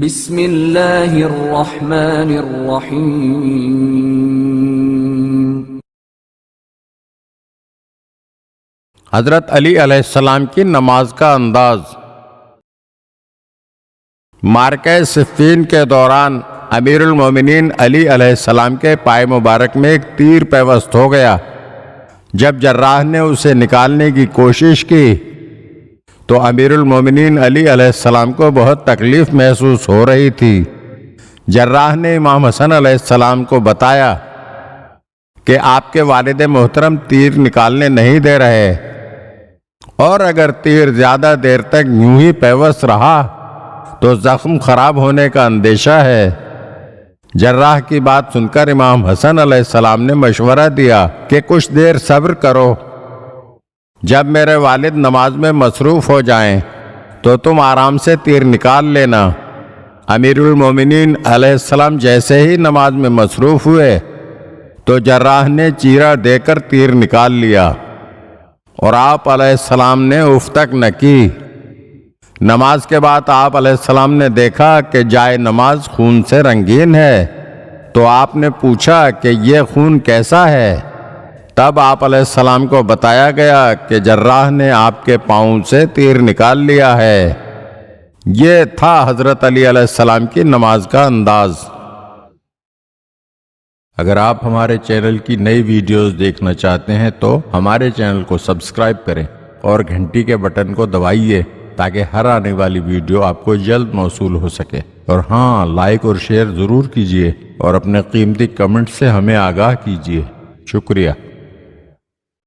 بسم اللہ الرحمن الرحیم۔ حضرت علی علیہ السلام کی نماز کا انداز۔ معرکہ صفین کے دوران امیر المومنین علی علیہ السلام کے پائے مبارک میں ایک تیر پیوست ہو گیا۔ جب جراح نے اسے نکالنے کی کوشش کی تو امیر المومنین علی علیہ السلام کو بہت تکلیف محسوس ہو رہی تھی۔ جراح نے امام حسن علیہ السلام کو بتایا کہ آپ کے والد محترم تیر نکالنے نہیں دے رہے، اور اگر تیر زیادہ دیر تک یوں ہی پیوست رہا تو زخم خراب ہونے کا اندیشہ ہے۔ جراح کی بات سن کر امام حسن علیہ السلام نے مشورہ دیا کہ کچھ دیر صبر کرو، جب میرے والد نماز میں مصروف ہو جائیں تو تم آرام سے تیر نکال لینا۔ امیر المومنین علیہ السلام جیسے ہی نماز میں مصروف ہوئے تو جراح نے چیرا دے کر تیر نکال لیا، اور آپ علیہ السلام نے اف تک نہ کی۔ نماز کے بعد آپ علیہ السلام نے دیکھا کہ جائے نماز خون سے رنگین ہے، تو آپ نے پوچھا کہ یہ خون کیسا ہے؟ تب آپ علیہ السلام کو بتایا گیا کہ جراح نے آپ کے پاؤں سے تیر نکال لیا ہے۔ یہ تھا حضرت علی علیہ السلام کی نماز کا انداز۔ اگر آپ ہمارے چینل کی نئی ویڈیوز دیکھنا چاہتے ہیں تو ہمارے چینل کو سبسکرائب کریں اور گھنٹی کے بٹن کو دبائیے تاکہ ہر آنے والی ویڈیو آپ کو جلد موصول ہو سکے۔ اور ہاں، لائک اور شیئر ضرور کیجیے اور اپنے قیمتی کمنٹ سے ہمیں آگاہ کیجیے۔ شکریہ۔